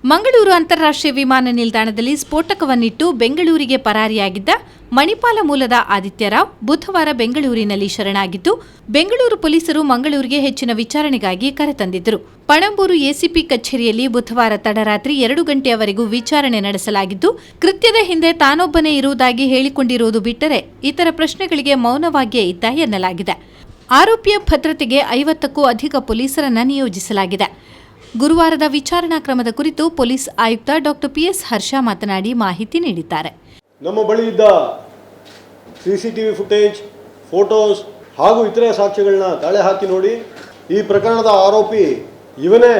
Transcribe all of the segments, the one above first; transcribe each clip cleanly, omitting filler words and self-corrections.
ಮಂಗಳೂರು ಅಂತಾರಾಷ್ಟ್ರೀಯ ವಿಮಾನ ನಿಲ್ದಾಣದಲ್ಲಿ ಸ್ಫೋಟಕವನ್ನಿಟ್ಟು ಬೆಂಗಳೂರಿಗೆ ಪರಾರಿಯಾಗಿದ್ದ ಮಣಿಪಾಲ ಮೂಲದ ಆದಿತ್ಯರಾವ್ ಬುಧವಾರ ಬೆಂಗಳೂರಿನಲ್ಲಿ ಶರಣಾಗಿದ್ದು, ಬೆಂಗಳೂರು ಪೊಲೀಸರು ಮಂಗಳೂರಿಗೆ ಹೆಚ್ಚಿನ ವಿಚಾರಣೆಗಾಗಿ ಕರೆತಂದಿದ್ದರು. ಪಣಂಬೂರು ಎಸಿಪಿ ಕಚೇರಿಯಲ್ಲಿ ಬುಧವಾರ ತಡರಾತ್ರಿ 2 ಗಂಟೆಯವರೆಗೂ ವಿಚಾರಣೆ ನಡೆಸಲಾಗಿದ್ದು, ಕೃತ್ಯದ ಹಿಂದೆ ತಾನೊಬ್ಬನೇ ಇರುವುದಾಗಿ ಹೇಳಿಕೊಂಡಿರುವುದು ಬಿಟ್ಟರೆ ಇತರ ಪ್ರಶ್ನೆಗಳಿಗೆ ಮೌನವಾಗಿಯೇ ಇದ್ದ ಎನ್ನಲಾಗಿದೆ. ಆರೋಪಿಯ ಭದ್ರತೆಗೆ 50ಕ್ಕೂ ಅಧಿಕ ಪೊಲೀಸರನ್ನು ನಿಯೋಜಿಸಲಾಗಿದೆ. ಗುರುವಾರದ ವಿಚಾರಣಾ ಕ್ರಮದ ಕುರಿತು ಪೊಲೀಸ್ ಆಯುಕ್ತ ಡಾಕ್ಟರ್ ಪಿಎಸ್ ಹರ್ಷ ಮಾತನಾಡಿ ಮಾಹಿತಿ ನೀಡಿದ್ದಾರೆ. ನಮ್ಮ ಬಳಿ ಇದ್ದ ಸಿಸಿಟಿವಿ ಫುಟೇಜ್, ಫೋಟೋಸ್ ಹಾಗೂ ಇತರೆ ಸಾಕ್ಷ್ಯಗಳನ್ನ ತಾಳೆ ಹಾಕಿ ನೋಡಿ ಈ ಪ್ರಕರಣದ ಆರೋಪಿ ಇವನೇ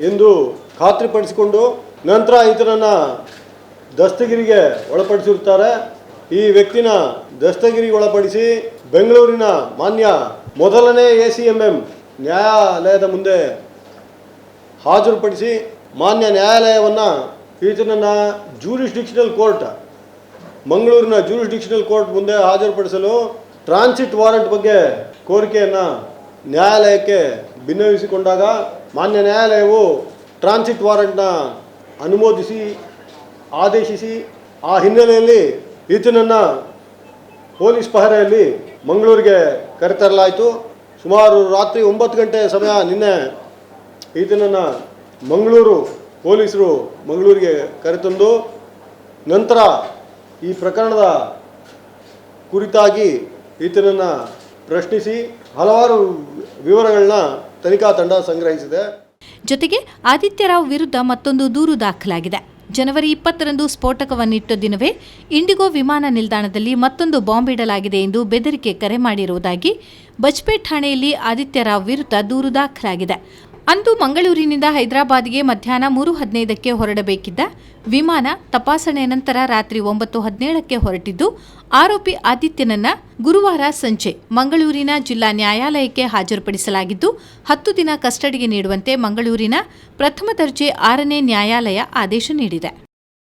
ಎಂದು ಖಾತ್ರಿಪಡಿಸಿಕೊಂಡು ನಂತರ ಈತನನ್ನು ದಸ್ತಗಿರಿಗೆ ಒಳಪಡಿಸಿರುತ್ತಾರೆ. ಈ ವ್ಯಕ್ತಿನ ದಸ್ತಗಿರಿಗೆ ಒಳಪಡಿಸಿ ಬೆಂಗಳೂರಿನ ಮಾನ್ಯ ಮೊದಲನೇ ACMM ನ್ಯಾಯಾಲಯದ ಮುಂದೆ ಹಾಜರುಪಡಿಸಿ ಮಾನ್ಯ ನ್ಯಾಯಾಲಯವನ್ನು ಈತನನ್ನು ಜ್ಯೂರಿಸ್ಡಿಕ್ಷನಲ್ ಕೋರ್ಟ್, ಮಂಗಳೂರಿನ ಜ್ಯೂರಿಸ್ಡಿಕ್ಷನಲ್ ಕೋರ್ಟ್ ಮುಂದೆ ಹಾಜರುಪಡಿಸಲು ಟ್ರಾನ್ಸಿಟ್ ವಾರೆಂಟ್ ಬಗ್ಗೆ ಕೋರಿಕೆಯನ್ನು ನ್ಯಾಯಾಲಯಕ್ಕೆ ಭಿನ್ನವಿಸಿಕೊಂಡಾಗ ಮಾನ್ಯ ನ್ಯಾಯಾಲಯವು ಟ್ರಾನ್ಸಿಟ್ ವಾರೆಂಟ್ನ ಅನುಮೋದಿಸಿ ಆದೇಶಿಸಿ ಆ ಹಿನ್ನೆಲೆಯಲ್ಲಿ ಈತನನ್ನು ಪೊಲೀಸ್ ಪಹರೆಯಲ್ಲಿ ಮಂಗಳೂರಿಗೆ ಕರೆತರಲಾಯಿತು. ಸುಮಾರು ರಾತ್ರಿ 9 ಗಂಟೆ ಸಮಯ ನಿನ್ನೆ ಈತನನ್ನು ಮಂಗಳೂರು ಪೊಲೀಸರು ಮಂಗಳೂರಿಗೆ ಕರೆತಂದು ನಂತರ ಈ ಪ್ರಕರಣದ ಕುರಿತಾಗಿ ಈತನನ್ನು ಪ್ರಶ್ನಿಸಿ ಹಲವಾರು ವಿವರಗಳನ್ನ ತನಿಖಾ ತಂಡ ಸಂಗ್ರಹಿಸಿದೆ. ಜೊತೆಗೆ ಆದಿತ್ಯರಾವ್ ವಿರುದ್ಧ ಮತ್ತೊಂದು ದೂರು ದಾಖಲಾಗಿದೆ. ಜನವರಿ 20ರಂದು ಸ್ಫೋಟಕವನ್ನಿಟ್ಟ ದಿನವೇ ಇಂಡಿಗೋ ವಿಮಾನ ನಿಲ್ದಾಣದಲ್ಲಿ ಮತ್ತೊಂದು ಬಾಂಬ್ ಇಡಲಾಗಿದೆ ಎಂದು ಬೆದರಿಕೆ ಕರೆ ಮಾಡಿರುವುದಾಗಿ ಬಜ್ಪೇಟ್ ಠಾಣೆಯಲ್ಲಿ ಆದಿತ್ಯರಾವ್ ವಿರುದ್ಧ ದೂರು ದಾಖಲಾಗಿದೆ. ಅಂದು ಮಂಗಳೂರಿನಿಂದ ಹೈದರಾಬಾದ್ಗೆ ಮಧ್ಯಾಹ್ನ 3:15ಕ್ಕೆ ಹೊರಡಬೇಕಿದ್ದ ವಿಮಾನ ತಪಾಸಣೆಯ ನಂತರ ರಾತ್ರಿ 9:17ಕ್ಕೆ ಹೊರಟಿದ್ದು, ಆರೋಪಿ ಆದಿತ್ಯನನ್ನ ಗುರುವಾರ ಸಂಜೆ ಮಂಗಳೂರಿನ ಜಿಲ್ಲಾ ನ್ಯಾಯಾಲಯಕ್ಕೆ ಹಾಜರುಪಡಿಸಲಾಗಿದ್ದು, 10 ದಿನ ಕಸ್ಟಡಿಗೆ ನೀಡುವಂತೆ ಮಂಗಳೂರಿನ ಪ್ರಥಮ ದರ್ಜೆ 6ನೇ ನ್ಯಾಯಾಲಯ ಆದೇಶ ನೀಡಿದೆ.